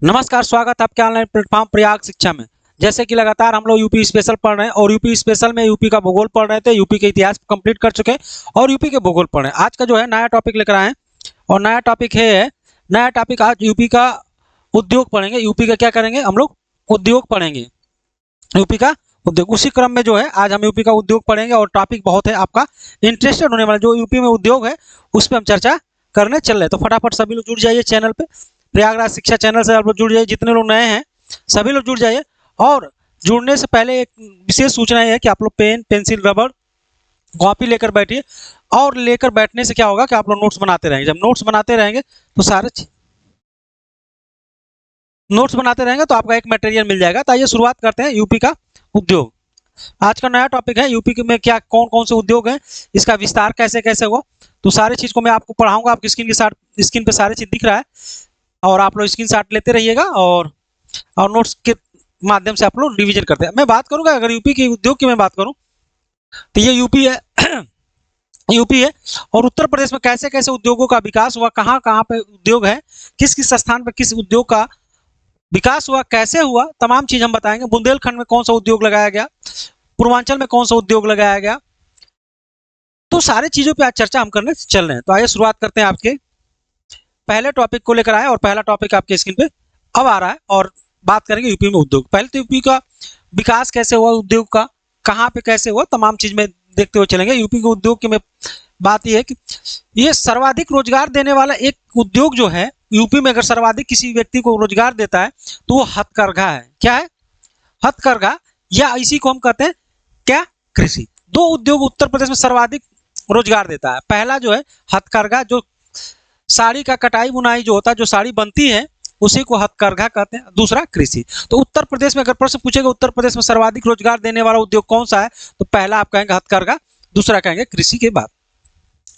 नमस्कार, स्वागत है आपके ऑनलाइन प्लेटफॉर्म प्रयाग शिक्षा में। जैसे कि लगातार हम लोग यूपी स्पेशल पढ़ रहे हैं और यूपी स्पेशल में यूपी का भूगोल पढ़ रहे थे, यूपी के इतिहास कंप्लीट कर चुके हैं और यूपी के भूगोल पढ़ रहे हैं। आज का जो है नया टॉपिक लेकर आए हैं और नया टॉपिक आज यूपी का उद्योग पढ़ेंगे। यूपी का क्या करेंगे हम लोग? उद्योग पढ़ेंगे, यूपी का उद्योग। उसी क्रम में जो है आज हम यूपी का उद्योग पढ़ेंगे और टॉपिक बहुत है आपका इंटरेस्टेड होने वाला। जो यूपी में उद्योग है उस पर हम चर्चा करने चल रहे हैं। तो फटाफट सभी लोग जुड़ जाइए चैनल पे, प्रयागराज शिक्षा चैनल से आप लोग जुड़ जाइए। जितने लोग नए हैं सभी लोग जुड़ जाइए। और जुड़ने से पहले एक विशेष सूचना है कि आप लोग पेन, पेंसिल, रबड़, कॉपी लेकर बैठिए। और लेकर बैठने से क्या होगा कि आप लोग नोट्स बनाते रहेंगे। जब नोट्स बनाते रहेंगे तो आपका एक मटेरियल मिल जाएगा। तो आइए शुरुआत करते हैं यूपी का उद्योग। आज का नया टॉपिक है यूपी में क्या कौन कौन से उद्योग हैं, इसका विस्तार कैसे कैसे हुआ। तो सारी चीज को मैं आपको पढ़ाऊंगा। आपकी स्क्रीन पे सारी चीज दिख रहा है और आप लोग स्क्रीनशॉट लेते रहिएगा और नोट्स के माध्यम से आप लोग रिवीजन करते हैं। मैं बात करूंगा, अगर यूपी के उद्योग की मैं बात करूं तो ये यूपी है यूपी है। और उत्तर प्रदेश में कैसे कैसे उद्योगों का विकास हुआ, कहाँ कहाँ पे उद्योग है, किस किस स्थान पर किस उद्योग का विकास हुआ, कैसे हुआ, तमाम चीज हम बताएंगे। बुंदेलखंड में कौन सा उद्योग लगाया गया, पूर्वांचल में कौन सा उद्योग लगाया गया, तो सारी चीजों पे आज चर्चा हम करने चल रहे हैं। तो आइए शुरुआत करते हैं आपके पहले टॉपिक को लेकर आए और पहला टॉपिक आपके स्क्रीन पे अब आ रहा है और बात करेंगे यूपी में उद्योग। पहले तो यूपी का विकास कैसे हुआ, उद्योग का कहाँ पे कैसे हुआ, तमाम चीज में देखते हुए चलेंगे। यूपी के उद्योग की में बात यह है कि ये सर्वाधिक रोजगार देने वाला एक उद्योग जो है यूपी में, अगर सर्वाधिक किसी व्यक्ति को रोजगार देता है तो वो हथकरघा है। क्या है? हथकरघा, या इसी को हम कहते हैं क्या? कृषि। दो उद्योग उत्तर प्रदेश में सर्वाधिक रोजगार देता है। पहला जो है हथकरघा, जो साड़ी का कटाई बुनाई जो होता है, जो साड़ी बनती है उसी को हथकरघा कहते हैं। दूसरा कृषि। तो उत्तर प्रदेश में अगर प्रश्न पूछेगा उत्तर प्रदेश में सर्वाधिक रोजगार देने वाला उद्योग कौन सा है, तो पहला आप कहेंगे हथकरघा, दूसरा कहेंगे कृषि के बाद।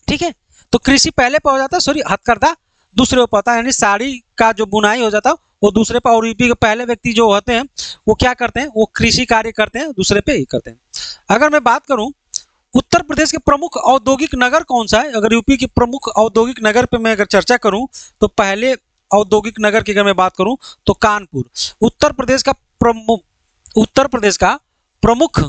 ठीक है, तो कृषि पहले पे हो जाता है, सॉरी हथकरघा दूसरे पे होता है, यानी साड़ी का जो बुनाई हो जाता है वो दूसरे पे। और यूपी के पहले व्यक्ति जो होते हैं वो क्या करते हैं, वो कृषि कार्य करते हैं, दूसरे पे ही करते हैं। अगर मैं बात करूं उत्तर प्रदेश के प्रमुख औद्योगिक नगर कौन सा है, अगर यूपी के प्रमुख औद्योगिक नगर पे मैं अगर चर्चा करूं तो पहले औद्योगिक नगर की अगर मैं बात करूं तो कानपुर। उत्तर प्रदेश का प्रमुख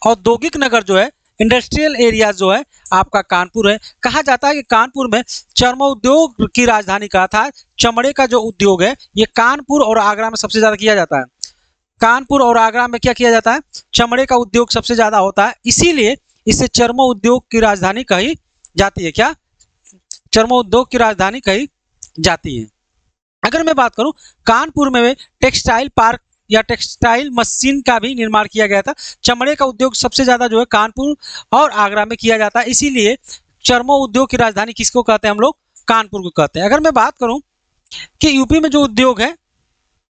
औद्योगिक नगर जो है, इंडस्ट्रियल एरिया जो है आपका कानपुर है। कहा जाता है कि कानपुर में चर्म उद्योग की राजधानी कहा था। चमड़े का जो उद्योग है ये कानपुर और आगरा में सबसे ज्यादा किया जाता है। कानपुर और आगरा में क्या किया जाता है? चमड़े का उद्योग सबसे ज्यादा होता है, इसीलिए इसे चर्म उद्योग की राजधानी कही जाती है। क्या? चर्म उद्योग की राजधानी कही जाती है। अगर मैं बात करूं कानपुर में टेक्सटाइल पार्क या टेक्सटाइल मशीन का भी निर्माण किया गया था। चमड़े का उद्योग सबसे ज्यादा जो है कानपुर और आगरा में किया जाता है, इसीलिए चर्मो उद्योग की राजधानी किसको कहते हैं हम लोग? कानपुर को कहते हैं। अगर मैं बात करूं कि यूपी में जो उद्योग है,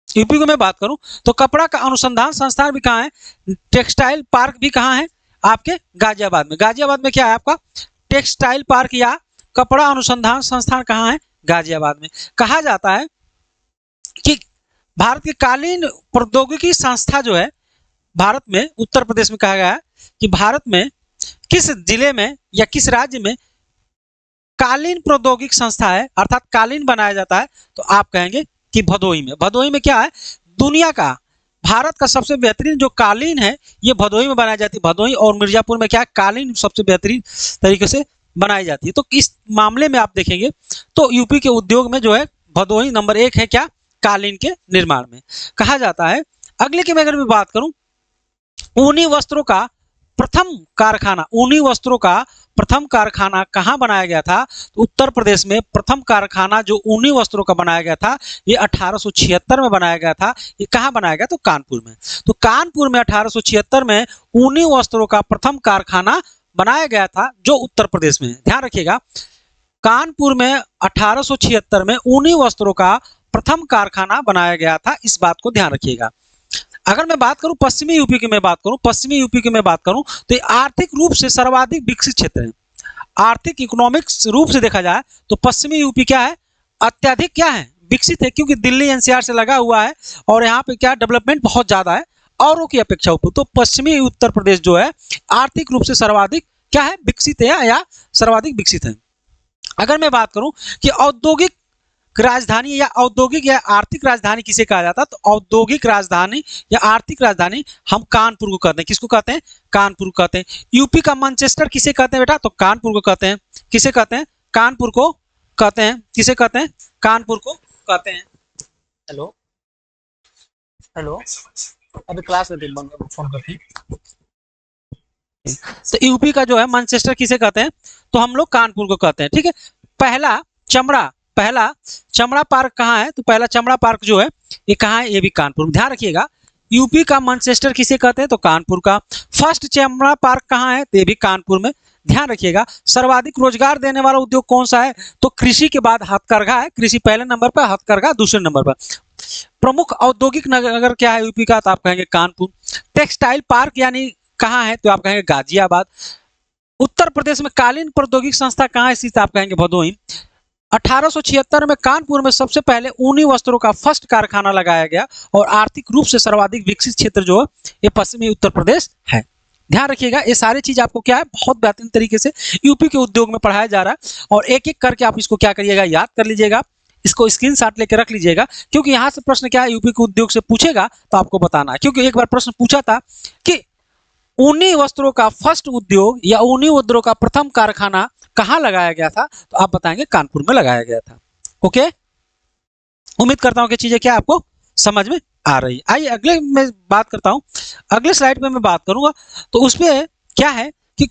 यूपी को मैं बात करूं तो कपड़ा का अनुसंधान संस्थान भी कहाँ है, टेक्सटाइल पार्क भी कहाँ है? आपके गाजियाबाद में। गाजियाबाद में क्या है आपका? टेक्सटाइल पार्क या कपड़ा अनुसंधान संस्थान कहाँ है? गाजियाबाद में। कहा जाता है कि भारत की कालीन प्रौद्योगिकी संस्था जो है भारत में, उत्तर प्रदेश में कहा गया है कि भारत में किस जिले में या किस राज्य में कालीन प्रौद्योगिक संस्था है, अर्थात कालीन बनाया जाता है, तो आप कहेंगे कि भदोही में। भदोही में क्या है? दुनिया का, भारत का सबसे बेहतरीन जो कालीन है ये भदोही में बनाई जाती है। भदोही और मिर्जापुर में क्या है? कालीन सबसे बेहतरीन तरीके से बनाई जाती है। तो इस मामले में आप देखेंगे तो यूपी के उद्योग में जो है भदोही नंबर 1 है। क्या? कालीन के निर्माण में कहा जाता है। अगले की मैं अगर मैं बात करूं, ऊनी वस्त्रों का प्रथम कारखाना कहां बनाया गया था, तो उत्तर प्रदेश में प्रथम कारखाना जो ऊनी वस्त्रों का बनाया गया था ये 1876 में बनाया गया था। ये कहां बनाया गया? तो कानपुर में। तो कानपुर में 1876 में ऊनी वस्त्रों का प्रथम कारखाना बनाया गया था जो उत्तर प्रदेश में है। ध्यान रखिएगा, कानपुर में 1876 में ऊनी वस्त्रों का प्रथम कारखाना बनाया गया था, इस बात को ध्यान रखिएगा। अगर मैं बात करूं पश्चिमी यूपी की मैं बात करूं तो ये आर्थिक रूप से सर्वाधिक विकसित क्षेत्र है। आर्थिक इकोनॉमिक्स रूप से देखा जाए तो पश्चिमी यूपी क्या है? अत्यधिक क्या है? विकसित है, क्योंकि दिल्ली एनसीआर से लगा हुआ है और यहाँ पे क्या डेवलपमेंट बहुत ज्यादा है औरों की अपेक्षा ऊपर। तो पश्चिमी उत्तर प्रदेश जो है आर्थिक रूप से सर्वाधिक क्या है? विकसित है या सर्वाधिक विकसित है। अगर मैं बात करूं कि औद्योगिक राजधानी या औद्योगिक या आर्थिक राजधानी किसे कहा जाता है? तो औद्योगिक राजधानी या आर्थिक राजधानी हम कानपुर को कहते हैं। किसको कहते हैं? कानपुर को कहते हैं। यूपी का मैनचेस्टर किसे कहते हैं बेटा? तो कानपुर को कहते हैं। किसे कहते हैं? कानपुर को कहते हैं। किसे कहते हैं? कानपुर को कहते हैं। हेलो हेलो, अभी क्लास में फोन करती। तो यूपी का जो है मैनचेस्टर किसे कहते हैं? तो हम लोग कानपुर को कहते हैं। ठीक है। पहला चमड़ा पार्क कहाँ है? तो पहला चमड़ा पार्क जो है ये कहाँ है? ये भी कानपुर में। ध्यान रखिएगा, यूपी का मैनचेस्टर किसे कहते हैं? तो कानपुर का। फर्स्ट चमड़ा पार्क कहाँ है? तो ये भी कानपुर में। ध्यान रखिएगा, सर्वाधिक रोजगार देने वाला उद्योग कौन सा है? तो कृषि के बाद हथकरघा है। कृषि पहले नंबर पर, हथकरघा दूसरे नंबर पर। प्रमुख औद्योगिक नगर क्या है यूपी का? तो आप कहेंगे कानपुर। टेक्सटाइल पार्क यानी कहाँ है? तो आप कहेंगे गाजियाबाद। उत्तर प्रदेश में कालीन प्रौद्योगिक संस्था कहाँ स्थित? आप कहेंगे भदोही। 1876 में कानपुर में सबसे पहले ऊनी वस्त्रों का फर्स्ट कारखाना लगाया गया और आर्थिक रूप से सर्वाधिक विकसित क्षेत्र जो है ये पश्चिमी उत्तर प्रदेश है। ध्यान रखिएगा, ये सारी चीज आपको क्या है बहुत बेहतरीन तरीके से यूपी के उद्योग में पढ़ाया जा रहा है और एक एक करके आप इसको क्या करिएगा, याद कर लीजिएगा, इसको स्क्रीनशॉट लेके रख लीजिएगा, क्योंकि यहाँ से प्रश्न क्या है यूपी के उद्योग से पूछेगा तो आपको बताना है। क्योंकि एक बार प्रश्न पूछा था कि ऊनी वस्त्रों का फर्स्ट उद्योग या ऊनी वस्त्रों का प्रथम कारखाना कहाँ लगाया गया था? तो आप बताएंगे कानपुर में लगाया गया था। ओके, उम्मीद करता हूँ कि चीजें क्या आपको समझ में आ रही है। आइए अगले मैं बात करता हूँ, अगले स्लाइड पे मैं बात करूंगा। तो उसमें क्या है कि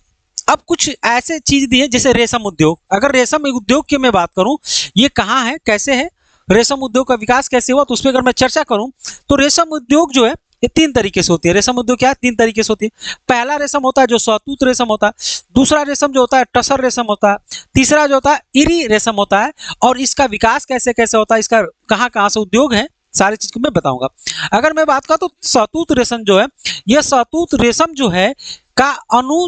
अब कुछ ऐसे चीज दी है जैसे रेशम उद्योग। अगर रेशम उद्योग की मैं बात करूं, ये कहाँ है, कैसे है, रेशम उद्योग का विकास कैसे हुआ, तो उस पर अगर मैं चर्चा करूं तो रेशम उद्योग जो है ये तीन तरीके से होती है। रेशम उद्योग क्या है? तीन तरीके से होती है। पहला रेशम होता है जो शहतूत रेशम होता है, दूसरा रेशम जो होता है टसर रेशम होता है, तीसरा जो होता है इरी रेशम होता है। और इसका विकास कैसे कैसे होता है, इसका कहाँ कहाँ से उद्योग है, सारी चीज को मैं बताऊंगा। अगर मैं बात करूं तो शहतूत रेशम जो है, यह शहतूत रेशम जो है का अनु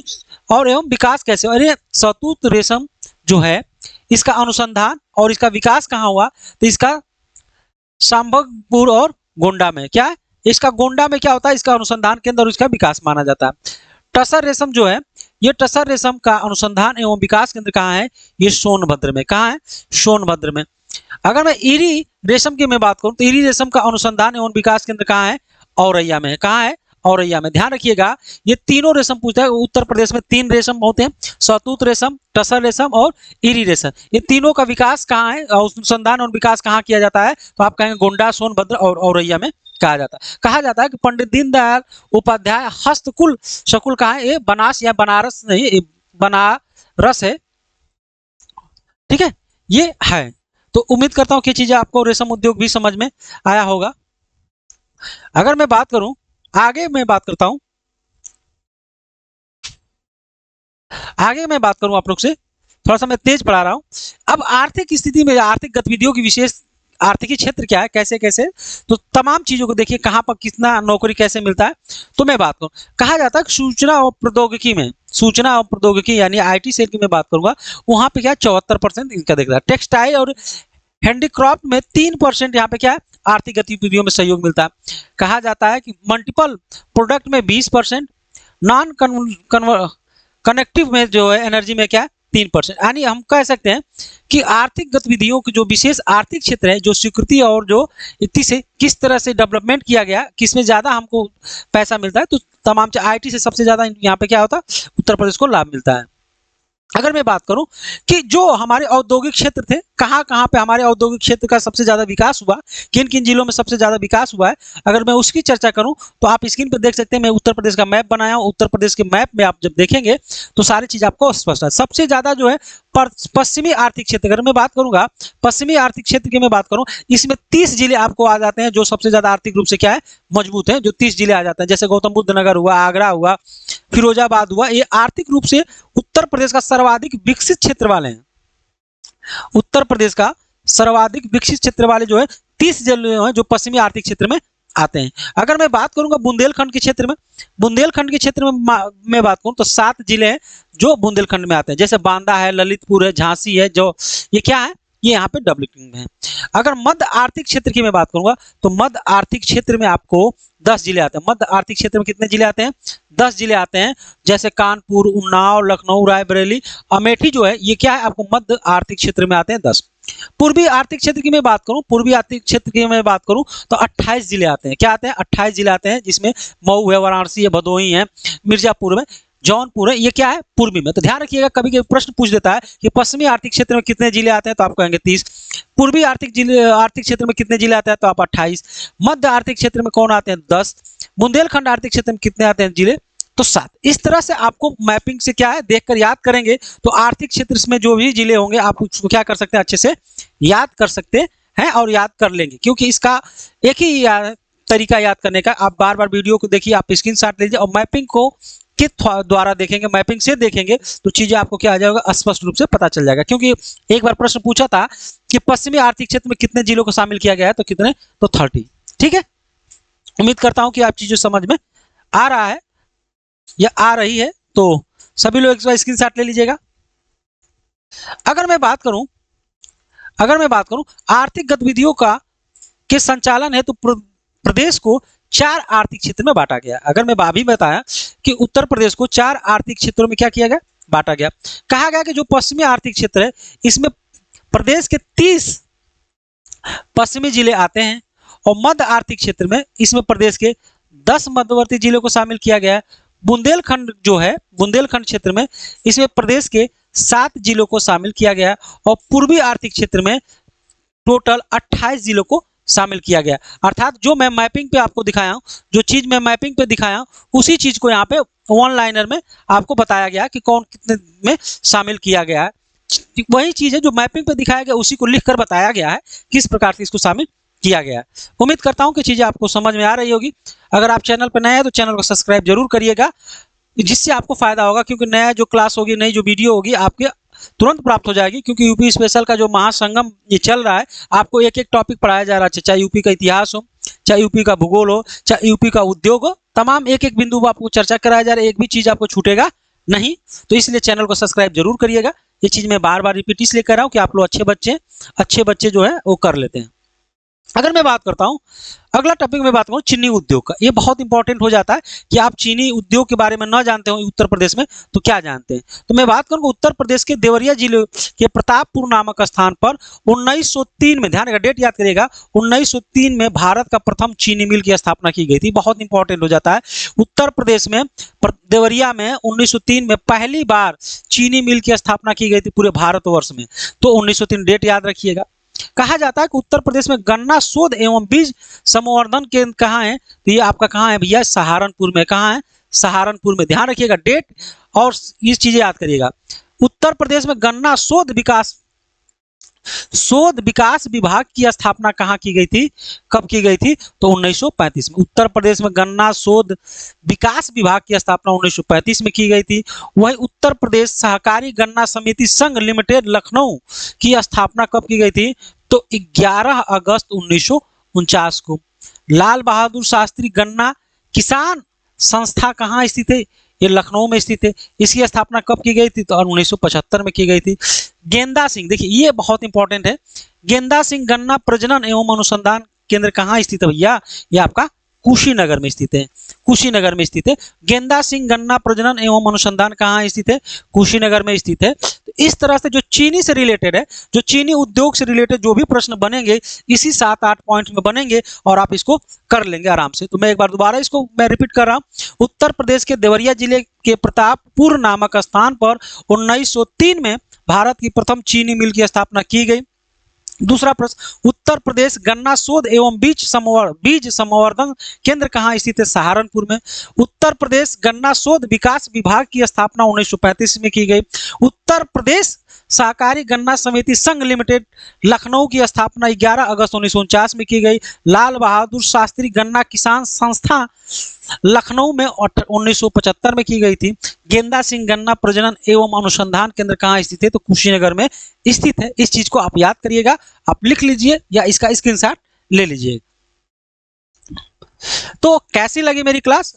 और एवं विकास कैसे, अरे शहतूत रेशम जो है इसका अनुसंधान और इसका विकास कहाँ हुआ? तो इसका संबलपुर और गोंडा में। क्या है? इसका गोंडा में क्या होता है, इसका अनुसंधान केंद्र और इसका विकास माना जाता है। टसर रेशम जो है, ये टसर रेशम का अनुसंधान एवं विकास केंद्र कहाँ है? ये सोनभद्र में। कहाँ है? सोनभद्र में। अगर मैं इरी रेशम की मैं बात करूं तो इरी रेशम का अनुसंधान एवं विकास केंद्र कहाँ है? औरैया में। कहाँ है? औरैया में। ध्यान रखिएगा, ये तीनों रेशम पूछता है। उत्तर प्रदेश में तीन रेशम होते हैं, शहतूत रेशम, टसर रेशम और इरी रेशम। ये तीनों का विकास कहाँ है, अनुसंधान और विकास कहाँ किया जाता है? तो आप कहेंगे गोंडा, सोनभद्र और औरैया में कहा जाता है। कहा जाता है कि पंडित दीनदयाल उपाध्याय हस्तकुल शकुल कहाँ है? ये बनास या बनारस नहीं, बनारस है। ठीक है, ये है। तो उम्मीद करता हूं कि चीजें आपको रेशम उद्योग भी समझ में आया होगा। अगर मैं बात करूं, आगे मैं बात करता हूं, आगे मैं बात करूं आप लोग से, थोड़ा सा मैं तेज पढ़ा रहा हूं। अब आर्थिक स्थिति में आर्थिक गतिविधियों की विशेष आर्थिक क्षेत्र क्या है, कैसे कैसे, तो तमाम चीजों को देखिए, कहां पर कितना नौकरी कैसे मिलता है। तो मैं बात करूं, कहा जाता है कि सूचना और प्रौद्योगिकी में, सूचना और प्रौद्योगिकी यानी आईटी सेल की मैं बात करूंगा, वहां पे क्या 74% इनका दिख रहा है। टेक्सटाइल और हैंडीक्राफ्ट में 3% यहाँ पे क्या है आर्थिक गतिविधियों में सहयोग मिलता है। कहा जाता है कि मल्टीपल प्रोडक्ट में 20%, नॉन कनेक्टिव में जो है एनर्जी में क्या है 3%। यानी हम कह सकते हैं कि आर्थिक गतिविधियों की जो विशेष आर्थिक क्षेत्र है, जो स्वीकृति और जो इतनी से किस तरह से डेवलपमेंट किया गया, किसमें ज्यादा हमको पैसा मिलता है, तो तमाम आईटी से सबसे ज्यादा यहाँ पे क्या होता है उत्तर प्रदेश को लाभ मिलता है। अगर मैं बात करूं कि जो हमारे औद्योगिक क्षेत्र थे, कहां कहां पे हमारे औद्योगिक क्षेत्र का सबसे ज्यादा विकास हुआ, किन किन जिलों में सबसे ज्यादा विकास हुआ है, अगर मैं उसकी चर्चा करूं तो आप स्क्रीन पर देख सकते हैं, मैं उत्तर प्रदेश का मैप बनाया हूं। उत्तर प्रदेश के मैप में आप जब देखेंगे तो सारी चीज आपको स्पष्ट है। सबसे ज्यादा जो है पश्चिमी आर्थिक क्षेत्र, अगर मैं बात करूंगा पश्चिमी आर्थिक क्षेत्र की मैं बात करूं, इसमें 30 जिले आपको आ जाते हैं जो सबसे ज्यादा आर्थिक रूप से क्या है मजबूत है, जो 30 जिले आ जाते हैं, जैसे गौतम बुद्ध नगर हुआ, आगरा हुआ, फिरोजाबाद हुआ। ये आर्थिक रूप से उत्तर प्रदेश का सर्वाधिक विकसित क्षेत्र वाले हैं। उत्तर प्रदेश का सर्वाधिक विकसित क्षेत्र वाले जो है 30 जिले हैं जो पश्चिमी आर्थिक क्षेत्र में आते हैं। अगर मैं बात करूंगा बुंदेलखंड के क्षेत्र में, बुंदेलखंड के क्षेत्र में मैं बात करूं तो 7 जिले हैं जो बुंदेलखंड में आते हैं, जैसे बांदा है, ललितपुर है, झांसी है, जो ये क्या है ये यहाँ पे डुप्लीकेट में है। अगर मध्य आर्थिक क्षेत्र की मैं बात करूंगा तो मध्य आर्थिक क्षेत्र में आपको 10 जिले आते हैं। मध्य आर्थिक क्षेत्र में कितने जिले आते हैं? 10 जिले आते हैं। जैसे कानपुर, उन्नाव, लखनऊ, रायबरेली, अमेठी जो है ये क्या है आपको मध्य आर्थिक क्षेत्र में आते हैं 10। पूर्वी आर्थिक क्षेत्र की मैं बात करूं, पूर्वी आर्थिक क्षेत्र की मैं बात करूं तो 28 जिले आते हैं। क्या आते हैं? 28 जिले आते हैं, जिसमें मऊ है, वाराणसी है, भदोही है, मिर्जापुर में, जौनपुर है। ये क्या है? पूर्वी में। तो ध्यान रखिएगा, कभी कभी प्रश्न पूछ देता है कि पश्चिमी आर्थिक क्षेत्र में कितने जिले आते हैं, तो आप कहेंगे 30। पूर्वी आर्थिक क्षेत्र में कितने जिले आते हैं, तो आप 28। मध्य आर्थिक क्षेत्र में कौन आते हैं? 10। बुंदेलखंड आर्थिक क्षेत्र में कितने आते हैं जिले? तो 7। इस तरह से आपको मैपिंग से क्या है देखकर याद करेंगे तो आर्थिक क्षेत्र में जो भी जिले होंगे आप उसको क्या कर सकते हैं? अच्छे से याद कर सकते हैं और याद कर लेंगे, क्योंकि इसका एक ही तरीका याद करने का। आप बार बार वीडियो को देखिए, आप स्क्रीनशॉट लीजिए और मैपिंग को के द्वारा देखेंगे, मैपिंग से देखेंगे तो चीजें आपको क्या आ जाएगा? स्पष्ट रूप से पता चल जाएगा। क्योंकि एक बार प्रश्न पूछा था कि पश्चिमी आर्थिक क्षेत्र में कितने जिलों को शामिल किया गया है, तो कितने? तो 30। ठीक है, उम्मीद करता हूं कि आप चीजें समझ में आ रहा है या आ रही है। तो सभी लोग एक बार स्क्रीनशॉट ले लीजिएगा। अगर मैं बात करूं आर्थिक गतिविधियों का के संचालन है तो प्रदेश को 4 आर्थिक क्षेत्र में बांटा गया। अगर मैं अभी बताया कि उत्तर प्रदेश को 4 आर्थिक क्षेत्रों में क्या किया गया? बांटा गया। कहा गया कि जो पश्चिमी आर्थिक क्षेत्र है इसमें प्रदेश के 30 पश्चिमी जिले आते हैं और मध्य आर्थिक क्षेत्र में इसमें प्रदेश के 10 मध्यवर्ती जिलों को शामिल किया गया है। बुंदेलखंड जो है, बुंदेलखंड क्षेत्र में इसमें प्रदेश के 7 जिलों को शामिल किया गया है और पूर्वी आर्थिक क्षेत्र में टोटल 28 जिलों को शामिल किया गया। अर्थात जो मैं मैपिंग पे आपको दिखाया हूं, जो चीज मैं मैपिंग पे दिखाया हूं, उसी चीज को यहाँ पे वन लाइनर में आपको बताया गया कि कौन कितने में शामिल किया गया है। वही चीज है जो मैपिंग पे दिखाया गया, उसी को लिखकर बताया गया है किस प्रकार से इसको शामिल किया गया है। उम्मीद करता हूं कि चीजें आपको समझ में आ रही होगी। अगर आप चैनल पर नए हैं तो चैनल को सब्सक्राइब जरूर करिएगा, जिससे आपको फायदा होगा, क्योंकि नया जो क्लास होगी, नई जो वीडियो होगी आपके तुरंत प्राप्त हो जाएगी। क्योंकि यूपी स्पेशल का जो महासंगम ये चल रहा है, आपको एक एक टॉपिक पढ़ाया जा रहा है, चाहे यूपी का इतिहास हो, चाहे यूपी का भूगोल हो, चाहे यूपी का उद्योग हो, तमाम एक एक बिंदु पर आपको चर्चा कराया जा रहा है। एक भी चीज आपको छूटेगा नहीं। तो इसलिए चैनल को सब्सक्राइब जरूर करिएगा। ये चीज मैं बार बार रिपीट इसलिए कर रहा हूँ कि आप लोग अच्छे बच्चे जो है वो कर लेते हैं। अगर मैं बात करता हूं, अगला टॉपिक में बात करूं चीनी उद्योग का। ये बहुत इंपॉर्टेंट हो जाता है कि आप चीनी उद्योग के बारे में न जानते हो उत्तर प्रदेश में तो क्या जानते हैं। तो मैं बात करूंगा उत्तर प्रदेश के देवरिया जिले के प्रतापपुर नामक स्थान पर 1903 में, ध्यान रखिएगा डेट याद करिएगा, 1903 में भारत का प्रथम चीनी मिल की स्थापना की गई थी। बहुत इंपॉर्टेंट हो जाता है। उत्तर प्रदेश में देवरिया में 1903 में पहली बार चीनी मिल की स्थापना की गई थी पूरे भारतवर्ष में। तो 1903 डेट याद रखिएगा। कहा जाता है कि उत्तर प्रदेश में गन्ना शोध एवं बीज संवर्धन केंद्र कहाँ है? तो ये आपका कहाँ है भैया? सहारनपुर में। कहाँ है? सहारनपुर में। ध्यान रखिएगा डेट और ये चीजें याद करिएगा। उत्तर प्रदेश में गन्ना शोध विकास विभाग की स्थापना कहाँ की गई थी? कब की गई थी? तो 1935 में। उत्तर प्रदेश में गन्ना शोध विकास विभाग की स्थापना 1935 में की गई थी। वही उत्तर प्रदेश सहकारी गन्ना समिति संघ लिमिटेड लखनऊ की स्थापना कब की गई थी? तो 11 अगस्त 1949 को। लाल बहादुर शास्त्री गन्ना किसान संस्था कहाँ स्थित है? ये लखनऊ में स्थित है। इसकी स्थापना कब की गई थी? तो 1975 में की गई थी। गेंदा सिंह, देखिए ये बहुत इंपॉर्टेंट है, गेंदा सिंह गन्ना प्रजनन एवं अनुसंधान केंद्र कहाँ स्थित है भैया? ये आपका कुशीनगर में स्थित है। कुशीनगर में स्थित है। गेंदा सिंह गन्ना प्रजनन एवं अनुसंधान कहाँ स्थित है? कुशीनगर में स्थित है। तो इस तरह से जो चीनी से रिलेटेड है, जो चीनी उद्योग से रिलेटेड जो भी प्रश्न बनेंगे इसी 7-8 पॉइंट में बनेंगे और आप इसको कर लेंगे आराम से। तो मैं एक बार दोबारा इसको मैं रिपीट कर रहा हूँ। उत्तर प्रदेश के देवरिया जिले के प्रतापपुर नामक स्थान पर 1903 में भारत की प्रथम चीनी मिल की स्थापना की गई। दूसरा प्रश्न, उत्तर प्रदेश गन्ना शोध एवं बीज संवर्धन केंद्र कहाँ स्थित है? सहारनपुर में। उत्तर प्रदेश गन्ना शोध विकास विभाग की स्थापना 1935 में की गई। उत्तर प्रदेश सहकारी गन्ना समिति संघ लिमिटेड लखनऊ की स्थापना 11 अगस्त 1949 में की गई। लाल बहादुर शास्त्री गन्ना किसान संस्था लखनऊ में 1975 में की गई थी। गेंदा सिंह गन्ना प्रजनन एवं अनुसंधान केंद्र कहाँ स्थित है? तो कुशीनगर में स्थित है। इस चीज को आप याद करिएगा, आप लिख लीजिए या इसका स्क्रीनशॉट ले लीजिए। तो कैसी लगी मेरी क्लास?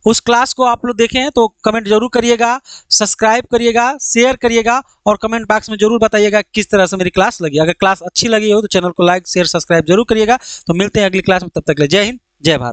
उस क्लास को आप लोग देखें तो कमेंट जरूर करिएगा, सब्सक्राइब करिएगा, शेयर करिएगा और कमेंट बॉक्स में जरूर बताइएगा किस तरह से मेरी क्लास लगी। अगर क्लास अच्छी लगी हो तो चैनल को लाइक शेयर सब्सक्राइब जरूर करिएगा। तो मिलते हैं अगली क्लास में, तब तक के लिए जय हिंद जय भारत।